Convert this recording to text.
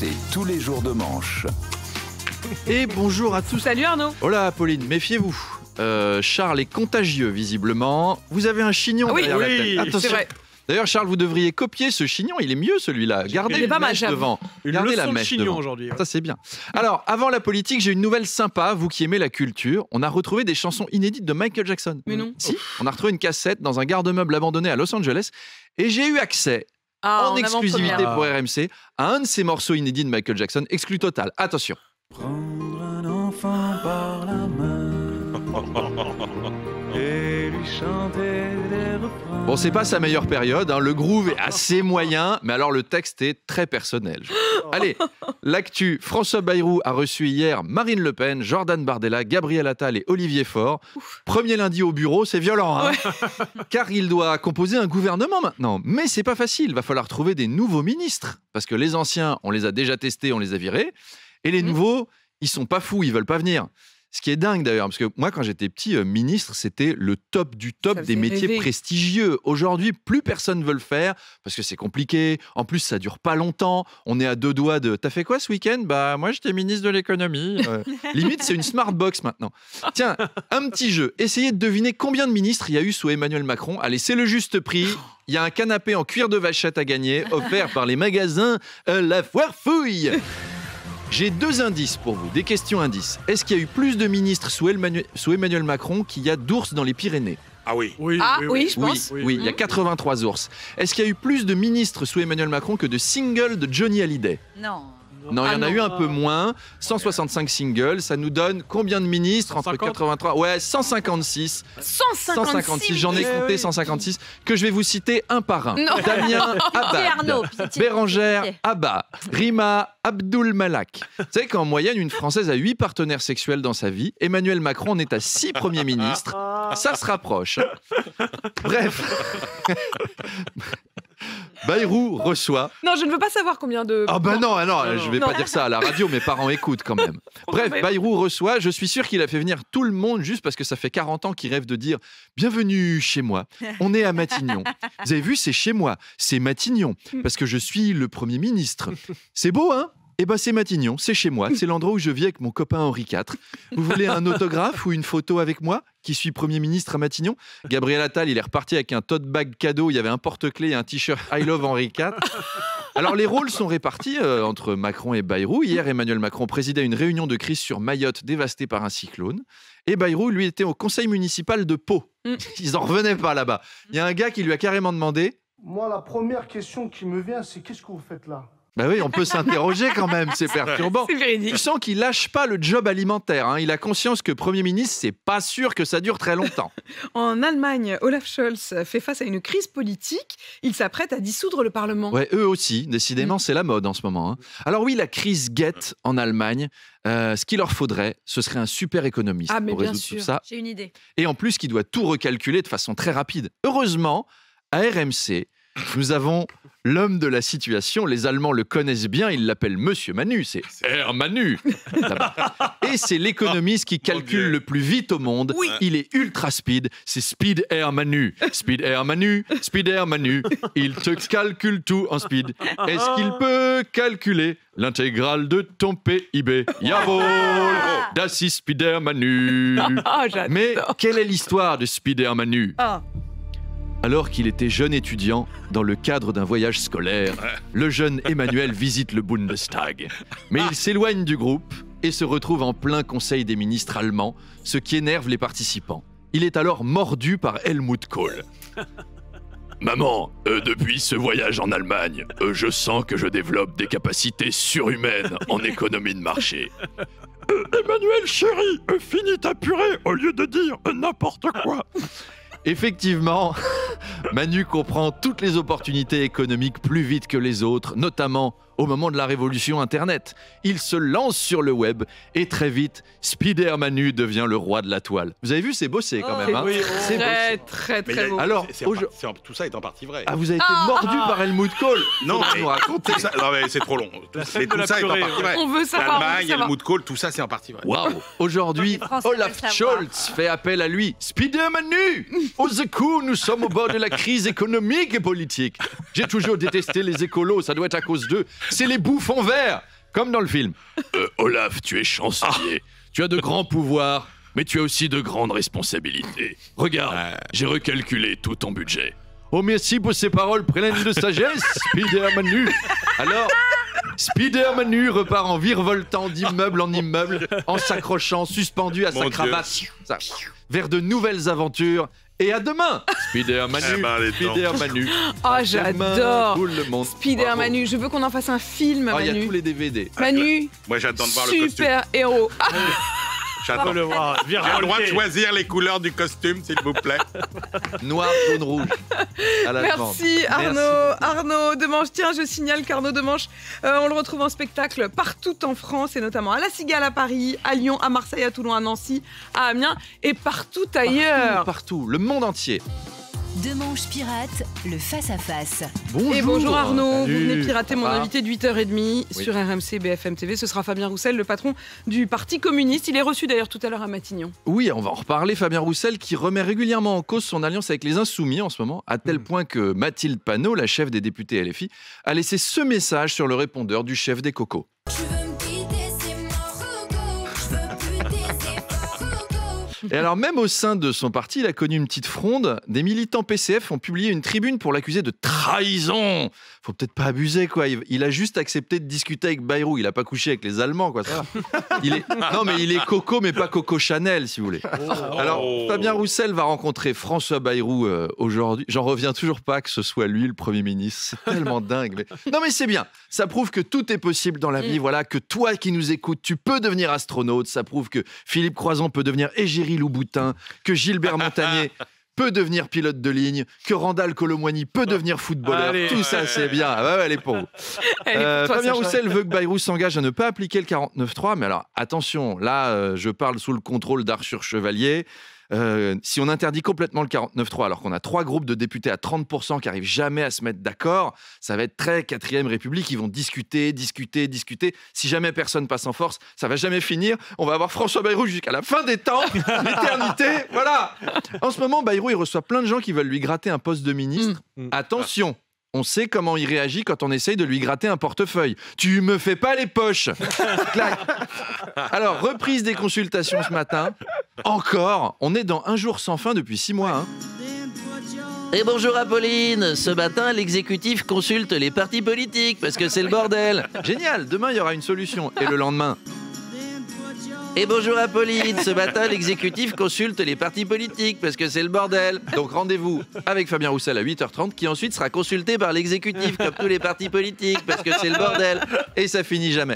RMC, tous les jours de manche. Et bonjour à tous. Salut Arnaud. Hola Pauline, méfiez-vous. Charles est contagieux visiblement. Vous avez un chignon derrière la tête. Attention. C'est vrai. D'ailleurs Charles, vous devriez copier ce chignon, il est mieux celui-là. Gardez Il est la pas mal, mèche j'avoue. devant. Une Gardez leçon la de mèche chignon devant. aujourd'hui. Ouais. Ça c'est bien. Alors, avant la politique, j'ai une nouvelle sympa, vous qui aimez la culture. On a retrouvé des chansons inédites de Michael Jackson. Mais non. Si, on a retrouvé une cassette dans un garde-meuble abandonné à Los Angeles et j'ai eu accès en exclusivité avant-première. pour RMC à un de ces morceaux inédits de Michael Jackson, exclu total. Attention. Prendre un enfant par la main et lui chanter des refrains. Bon, c'est pas sa meilleure période, hein. Le groove est assez moyen, mais alors le texte est très personnel. Allez, l'actu, François Bayrou a reçu hier Marine Le Pen, Jordan Bardella, Gabriel Attal et Olivier Faure. Premier lundi au bureau, c'est violent, hein. Car il doit composer un gouvernement maintenant. Mais c'est pas facile, va falloir trouver des nouveaux ministres, parce que les anciens, on les a déjà testés, on les a virés, et les nouveaux, ils sont pas fous, ils veulent pas venir. Ce qui est dingue d'ailleurs, parce que moi quand j'étais petit, ministre, c'était le top du top Ça des faisait métiers rêver. prestigieux. Aujourd'hui, plus personne veut le faire, parce que c'est compliqué. En plus, ça dure pas longtemps. On est à deux doigts de « T'as fait quoi ce week-end ?» Bah moi, j'étais ministre de l'économie. Limite, c'est une smart box maintenant. Tiens, un petit jeu. Essayez de deviner combien de ministres il y a eu sous Emmanuel Macron. Allez, c'est le juste prix. Il y a un canapé en cuir de vachette à gagner, offert par les magasins La Foire Fouille. J'ai deux indices pour vous, des questions indices. Est-ce qu'il y a eu plus de ministres sous Emmanuel Macron qu'il y a d'ours dans les Pyrénées ? Ah oui. Ah oui, je pense. Oui, il y a 83 ours. Est-ce qu'il y a eu plus de ministres sous Emmanuel Macron que de singles de Johnny Hallyday ? Non. Non, il y Ah en a non. eu un peu moins. 165 singles, ça nous donne combien de ministres entre 150? 83 Ouais, 156. 156. J'en ai Eh compté oui. 156 que je vais vous citer un par un. Non. Damien Pitié, Arnaud, Abad, pitié, Bérangère pitié. Abba, Rima Abdul Malak. Vous savez qu'en moyenne, une Française a 8 partenaires sexuels dans sa vie. Emmanuel Macron en est à 6 premiers ministres. Ça se rapproche. Bref. Bayrou reçoit. Non, je ne veux pas savoir combien de. Ah ben non, non. je vais Non. pas dire ça à la radio, mes parents écoutent quand même. Bref, Bayrou reçoit, je suis sûr qu'il a fait venir tout le monde juste parce que ça fait 40 ans qu'il rêve de dire « Bienvenue chez moi, on est à Matignon. Vous avez vu, c'est chez moi, c'est Matignon, parce que je suis le Premier ministre. C'est beau, hein ? Eh ben c'est Matignon, c'est chez moi, c'est l'endroit où je vis avec mon copain Henri IV. Vous voulez un autographe ou une photo avec moi, qui suis Premier ministre à Matignon ? Gabriel Attal, il est reparti avec un tote bag cadeau, il y avait un porte-clés et un t-shirt I Love Henri IV. Alors les rôles sont répartis entre Macron et Bayrou. Hier, Emmanuel Macron présidait une réunion de crise sur Mayotte dévastée par un cyclone. Et Bayrou, lui, était au conseil municipal de Pau. Ils en revenaient pas là-bas. Il y a un gars qui lui a carrément demandé Moi, la première question qui me vient, c'est qu'est-ce que vous faites là ? bah oui, on peut s'interroger quand même, c'est perturbant. C'est véridique. Tu sens qu'il lâche pas le job alimentaire, hein. Il a conscience que Premier ministre, c'est pas sûr que ça dure très longtemps. En Allemagne, Olaf Scholz fait face à une crise politique. Il s'apprête à dissoudre le Parlement. Ouais, eux aussi, décidément, c'est la mode en ce moment, hein. Alors oui, la crise guette en Allemagne. Ce qu'il leur faudrait, ce serait un super économiste Ah, mais pour bien résoudre sûr. tout ça. J'ai une idée. Et en plus, qui doit tout recalculer de façon très rapide. Heureusement, à RMC, nous avons l'homme de la situation. Les Allemands le connaissent bien, ils l'appellent Monsieur Manu, c'est Herr Manu. Et c'est l'économiste qui calcule le plus vite au monde. Oui. Il est ultra speed, c'est Speed Herr Manu. Speed Herr Manu, Speed Herr Manu. Il te calcule tout en speed. Est-ce qu'il peut calculer l'intégrale de ton PIB? Jawohl, das ist Speed Herr Manu. Ah, j'adore. Mais quelle est l'histoire de Speed Herr Manu? Ah. Alors qu'il était jeune étudiant, dans le cadre d'un voyage scolaire, le jeune Emmanuel visite le Bundestag. Mais il s'éloigne du groupe et se retrouve en plein conseil des ministres allemands, ce qui énerve les participants. Il est alors mordu par Helmut Kohl. Maman, depuis ce voyage en Allemagne, je sens que je développe des capacités surhumaines en économie de marché. Emmanuel chéri, finis ta purée au lieu de dire n'importe quoi. Effectivement, Manu comprend toutes les opportunités économiques plus vite que les autres, notamment au moment de la révolution Internet. Il se lance sur le web et très vite, Spider Manu devient le roi de la toile. Vous avez vu, c'est bossé quand même. Hein, Oui, c'est Très, bossé. très, Mais très beau. Alors, tout ça est en partie vrai. Ah, vous avez été mordu par Helmut Kohl. Non, Faudra mais nous raconter. tout ça, non, mais c'est trop long. scène de Tout la ça est en purée, partie vrai. On veut savoir. L'Allemagne, Helmut Kohl, tout ça c'est en partie vrai. Waouh! Aujourd'hui, Les Français veulent Olaf savoir. Scholz fait appel à lui. Spider Manu! Au secours, nous sommes au bord de la crise économique et politique. J'ai toujours détesté les écolos, ça doit être à cause d'eux. C'est les bouffons verts! Comme dans le film. Olaf, tu es chancelier. Tu as de grands pouvoirs, mais tu as aussi de grandes responsabilités. Regarde, j'ai recalculé tout ton budget. Oh, merci pour ces paroles pleines de sagesse, Spider-Manu. Alors, Spider-Manu repart en virevoltant d'immeuble en immeuble, en s'accrochant, suspendu à sa cravate, vers de nouvelles aventures. Et à demain, Spider-Manu, Spider-Manu. Oh, j'adore Tout le monde. Spider-Manu. Je veux qu'on en fasse un film, Oh, il y a Manu. tous les DVD. Manu, Moi, j'attends de voir le costume. super héros. J'attends. le voir. J'ai le droit de choisir les couleurs du costume, s'il vous plaît. Noir, jaune, rouge. À la vente. Merci Arnaud. Merci. Arnaud Demanche. Tiens, je signale qu'Arnaud Demanche, on le retrouve en spectacle partout en France et notamment à La Cigale à Paris, à Lyon, à Marseille, à Toulon, à Nancy, à Amiens et partout ailleurs. Partout, le monde entier. Demanche pirate, le face-à-face. Bonjour. Et bonjour Arnaud, Salut. vous venez pirater mon Ça va invité de 8h30 Oui. sur RMC BFM TV. Ce sera Fabien Roussel, le patron du Parti communiste. Il est reçu d'ailleurs tout à l'heure à Matignon. Oui, on va en reparler. Fabien Roussel qui remet régulièrement en cause son alliance avec les Insoumis en ce moment, à tel point que Mathilde Panot, la chef des députés LFI, a laissé ce message sur le répondeur du chef des Cocos. Et alors, même au sein de son parti, il a connu une petite fronde. Des militants PCF ont publié une tribune pour l'accuser de trahison. Faut peut-être pas abuser, quoi. Il a juste accepté de discuter avec Bayrou. Il a pas couché avec les Allemands, quoi. Ça va. Non, mais il est Coco, mais pas Coco Chanel, si vous voulez. Alors, Fabien Roussel va rencontrer François Bayrou aujourd'hui. J'en reviens toujours pas que ce soit lui le Premier ministre. C'est tellement dingue. Non, mais c'est bien. Ça prouve que tout est possible dans la vie. Voilà, que toi qui nous écoutes, tu peux devenir astronaute. Ça prouve que Philippe Croizon peut devenir égérie Louboutin, que Gilbert Montagnier peut devenir pilote de ligne, que Randall Colomwani peut devenir footballeur. Allez. Tout ça, c'est bien. Ah ouais, elle est pour vous. Elle est pour toi, Fabien Sacha. Roussel veut que Bayrou s'engage à ne pas appliquer le 49.3, mais alors attention, là je parle sous le contrôle d'Arthur Chevalier. Si on interdit complètement le 49.3 alors qu'on a 3 groupes de députés à 30% qui n'arrivent jamais à se mettre d'accord, ça va être très 4ème République, ils vont discuter. Si jamais personne passe en force, ça va jamais finir. On va avoir François Bayrou jusqu'à la fin des temps, l'éternité, voilà. En ce moment, Bayrou, il reçoit plein de gens qui veulent lui gratter un poste de ministre. Attention, on sait comment il réagit quand on essaye de lui gratter un portefeuille. Tu me fais pas les poches. Clac. Alors, reprise des consultations ce matin. Encore, on est dans Un jour sans fin depuis 6 mois. Hein. Et bonjour Apolline, ce matin l'exécutif consulte les partis politiques parce que c'est le bordel. Génial, demain il y aura une solution. Et le lendemain. Et bonjour Apolline, ce matin l'exécutif consulte les partis politiques parce que c'est le bordel. Donc rendez-vous avec Fabien Roussel à 8h30 qui ensuite sera consulté par l'exécutif comme tous les partis politiques parce que c'est le bordel. Et ça finit jamais.